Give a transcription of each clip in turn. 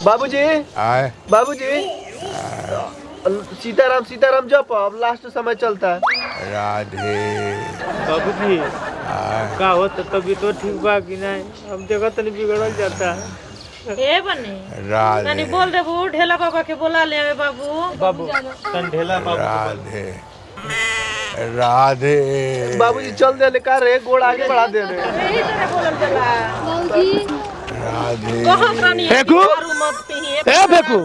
बाबूजी आए बाबूजी सीताराम सीताराम जप अब लास्ट समय चलता है। राधे बाबूजी आए का हो तो तबीयत तो ठीक बा कि नहीं? हम देखो तनी बिगड़ल जाता है। ए बने तनी राधे बोल दे बू ढेला बाबा के बोला ले आवे बाबू। बाबू तन ढेला बाबू राधे राधे बाबूजी चल दे कार रे गोड़ आगे बढ़ा दे रे। यही तरह बोलल जाला बाबूजी राधे कहत रानी फेकू? दारू मत पी ए फेकू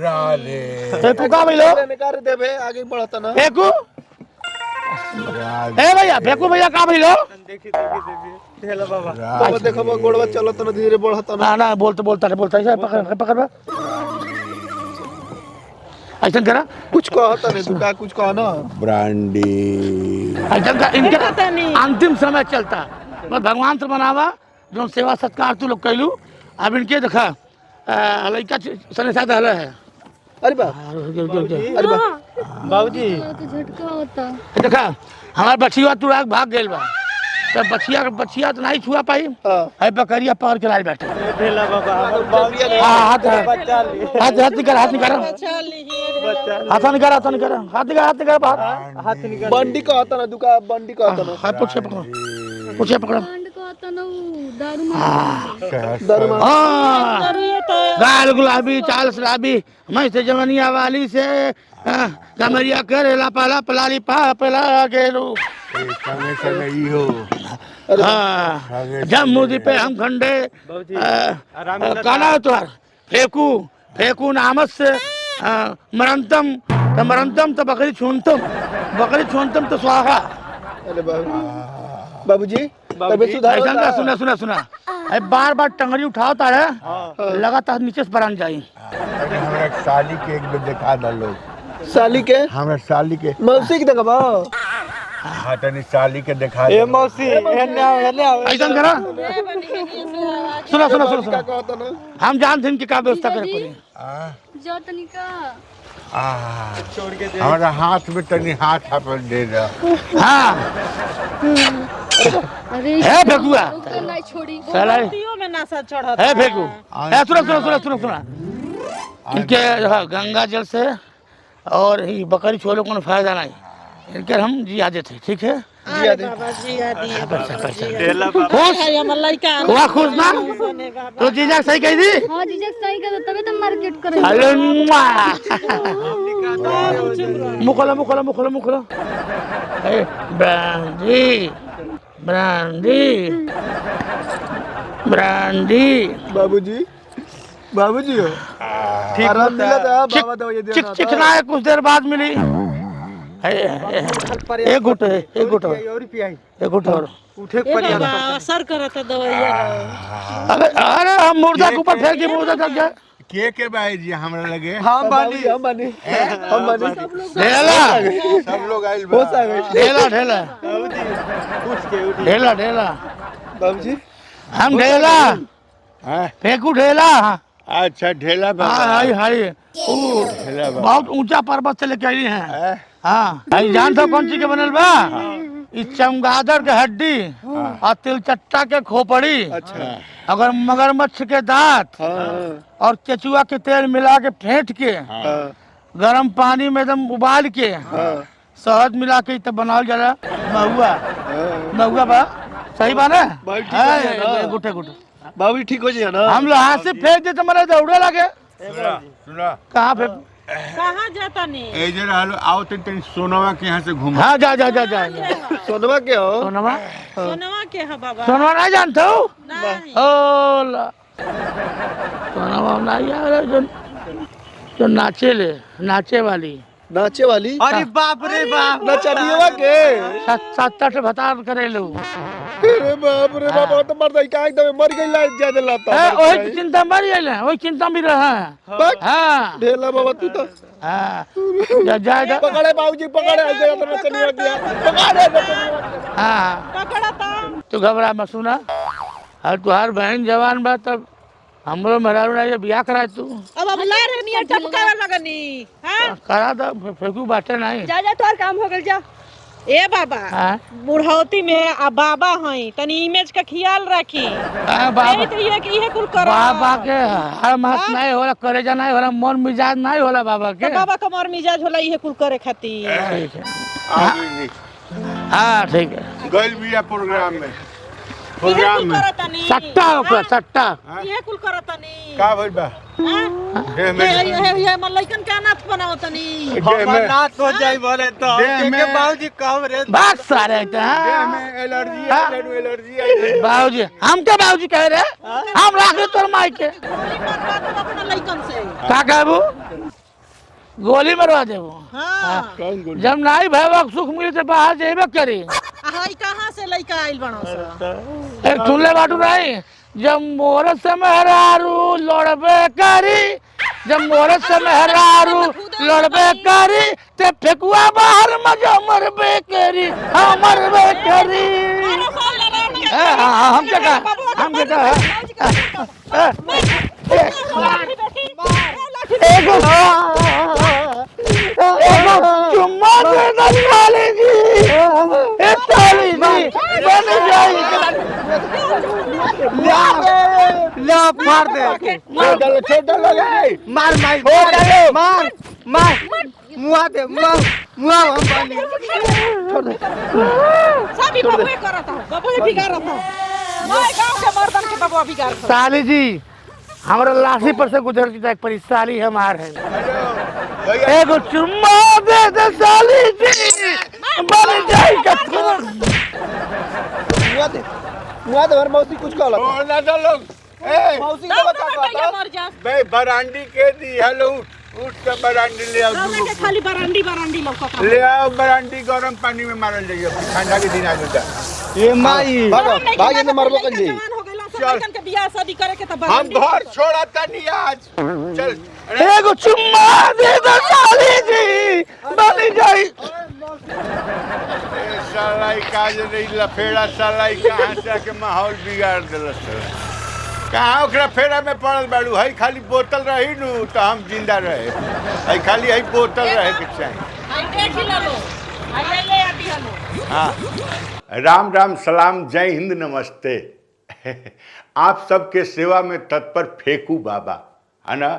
राधे फेकू का भइलो देने कार देबे आगे बढ़ता ना। फेकू राधे ए भैया फेकू भैया का भइलो देखी ढेला बाबा बाबा देखो बा गोड़वा चलत ना धीरे बढ़ता ना। ना ना बोलता ऐसा पकड़ पकड़ बा ऐसा करा कुछ कहता नहीं तू का कुछ कह ना। ब्रांडी ऐसा कर इनके अंतिम समय चलता बस भगवान से बनावा जो सेवा सत्कार तू लोग कैलू अब इनके देखा लड़का सने साथ हल है अरे बा अरे बा बाबूजी तो झटका होता। देखा हमार बछिया तू राग भाग गेल बा तब बछिया तो नहीं छुआ पाई हां है बकरिया पकड़ के लाल बैठे ढेला बाबा हमर बाबूजी हाथ बच्चा ले हाथ निकाल हाथ निकाल बच्चा हाथ निकाल हाथ निकाल बाहर हाथ निकाल बंडी कहता ना दुका बंडी कहता ना। हाथ पूछे पकड़ो कांड को होता ना वो दारू में दरमा हाँ गाल गुलाबी चाल शराबी मैं से जवनिया वाली से कमरिया करेला पाला पलाली पा पला गेलू समय समय ई हो हाँ जम्मू पे हम खंडे बाबूजी काला है तुहार फेकू नामत से मरंतम तो बकरी छूनतम तो स्वाहा अरे बाबूजी तबे सुधार ऐसा सुना बार टंगड़ी उठाता है लगातार नीचे से बरान जाई हमरा साली के एक बेर दिखा द लोग साली के हमरा साली के मौसी के देखबा हाँ तनी साली के दिखा ए मौसी एने आओ ऐसा करा सुना का कहता ना। हम जानते हैं कि का व्यवस्था करे पड़ी जो तनिका छोड़ के हमारा हाथ में तनी हाथ अपन दे दा हाँ अरे है फेकुआ तो नहीं छोड़ी साला दियो में नशा चढ़त है फेकू है सुना इनके हाँ, गंगा जल से और ही बकरी छोले को फायदा नहीं इनके हम जिया देते ठीक है जिया दे बाबा जिया दिए पैसा ढेला बाबा खुश है हमर लइका हुआ खुश ना तो जीजा सही कही थी हाँ जीजा सही कर तबे तो मार्केट करे। हेलो मुखला ए ब्रांडी बाबूजी हो ठीक आराम मिला था बाबा दवाई दे रहा चिकना है कुछ देर बाद मिली एक घुट और उठे ए बाबा असर करत दवाइया अरे हम मुर्दा के ऊपर फेंक के मुर्दा तक गए के भाई जी हमरा लगे हम बानी ढेला सब लोग आइल हो बा सके ढेला बाबूजी पूछ के उठी ढेला बाबूजी हम ढेला हाँ फेंकू ढेला अच्छा ढेला बा हाय ढेला बा बहुत ऊंचा पर्वत से लेके आई हैं हैं? हाँ भाई जानते हो कौन चीज के बनल बा इस चमगादड़ के हड्डी और तिलचट्टा के खोपड़ी अच्छा अगर मगरमच्छ के दांत हाँ और केचुआ के तेल मिला के फेंट के हाँ गर्म पानी में एकदम उबाल के हाँ शहद मिला के तब बनावल जाला महुआ बा सही बा ना भाई ठीक है ना। गुटे बाबूजी ठीक हो जाए ना। हम लोग हाथ से फेंक दे तो मेरे दौड़े लगे सुना कहाँ फेंक कहां जाता नी ए जे रहलो आओ तनी सोनवा के यहाँ से घूम हाँ जा सोनवा के हो सोनमा सोनवा के है बाबा सोनमा नहीं जानते हो नहीं ओला सोनमा नहीं यार जो नाचे वाली अरे बाप रे बाप नचनिया के सात आठ भतार करे लो अरे बाप रे बाप तो मर गई का एकदम मर गई ला ज्यादा लाता वही चिंता मर गए वही चिंता भी रहा हाँ ढेला बाबा तू तो हाँ जाएगा पकड़े बाबूजी पकड़े ऐसे तो नचनिया गया पकड़े हाँ पकड़ा था तू घबरा मत सुना और तुहार बहन जवान बा तब हमरो मेहरारू ना बियाह करा तू अब लार नियर टपकावे लगनी हां करा दो फेंकू बाटे नहीं जा तोर काम हो गल जा ए बाबा हाँ? बुढ़ौती में आ बाबा हई तनी इमेज का ख्याल रखी बाबा यही तो ये कुल कर बाबा के हर मास नहीं होला, करेजा नहीं होला, मन मिजाज नहीं होला बाबा के। बाबा का मर मिजाज होला ये कुल करे खातिर ठीक है। आगे नहीं हाँ ठीक है। गइल बिया प्रोग्राम में ये प्रोग्राम कुल में करतनी सट्टा ओकरा सट्टा। ये कुल करतनी का भइल बा देह में ये मलइकन का नाथ बनावतनी देह में नाथ हो जाई बोले तो देह में- के बाबूजी कब रे भाग सारे देह में एलर्जी है एलर्जी है बाबूजी हम क्या बाबूजी कह रहे हम राख रहे तोर माई के अपना लइकन से का कहबू गोली मरवा देबू। हां कौन गोली जब नहीं भैया सुख मिली तो बाहर जेबे करी। हाय कहां से लइका आइल बनो सा एक सुनले बाटू नहीं, जब मोर से मेहरारू लड़बे करी, जब मोर से मेहरारू लड़बे करी ते फेकुआ बाहर मजा मरबे करी, हाँ मरबे करी। हम क्या कहा हम क्या कहा एगो चुम्मा दे दो साली जी, ए साली जी बन जाई ला मार दे छोटा लगे मार मार मार मार मुआ दे मुआ हम पानी सभी बबुए करता बबुए बिगाड़ता मैं गांव के मर्दन के बबुआ बिगाड़ता साली जी हमारा लाठी पर से गुजरती था एक परी साली हमार है। एगो चुम्मा दे दे साली जी बन जाई कथुर। मुआ दे हर मौसी कुछ कहला और ना तो लोग ए मौसी दाऊ का का का कहिया कहता मर जा बे बरांडी के दी हेलो उठ के बरांडी ले आओ दाऊ के खाली बरांडी लौकता ले आओ बरांडी गरम पानी में मारल जाइए ठंडा के दिन आ जाता ये माई भाग इने मरबो कर जी जवान हो गइला सब लइकन के बियाह शादी करे के त हम बरांडी घर छोड़ता नहीं आज चल अरे एगो चुम्मा दे दे साली जी बन जाई। ए साला ई काज नहीं लफेड़ा साला ई कहां से के माहौल बिगाड़ देलस कहाँ ओकरा फेरा में पड़ल बाड़ू हई खाली बोतल रही नु तो हम जिंदा रहे हई खाली हई बोतल रहे के चाहिए आई देख ही लो आई ले आती हलो हाँ राम राम सलाम जय हिंद नमस्ते आप सबके सेवा में तत्पर फेकू बाबा है ना।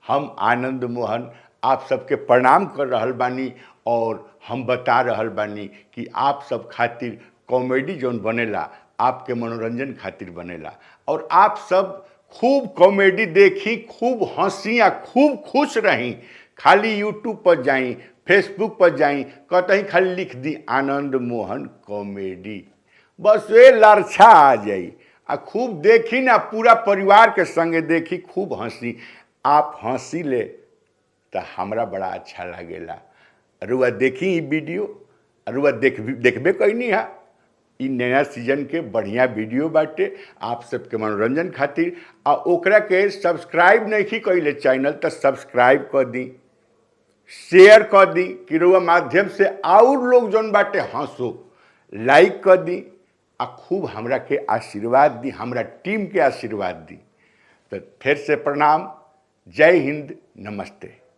हम आनंद मोहन आप सबके प्रणाम कर रहल बानी और हम बता रहल बानी कि आप सब खातिर कॉमेडी जोन बनेला आपके मनोरंजन खातिर बनेला और आप सब खूब कॉमेडी देखी खूब हंसी या खूब खुश रही। खाली यूट्यूब पर जाई फेसबुक पर जाई कतहीं खाली लिख दी आनंद मोहन कॉमेडी बस वे लरछा आ जाई आ खूब देखी ना पूरा परिवार के संगे देखी खूब हंसी आप हंसी ले तो हमरा बड़ा अच्छा लागेला। रुआ देखी ई वीडियो रुआ देखबे कैनी है ई नया सीजन के बढ़िया वीडियो बाटे आप सबके मनोरंजन खातिर आ ओकरा के सब्सक्राइब नहीं कैले चैनल तो सब्सक्राइब कर दी शेयर कर दी कि रुआ माध्यम से और लोग जौन बाटे हंसो लाइक कर दी आ खूब हमरा के आशीर्वाद दी हमरा टीम के आशीर्वाद दी। तो फिर से प्रणाम जय हिंद नमस्ते।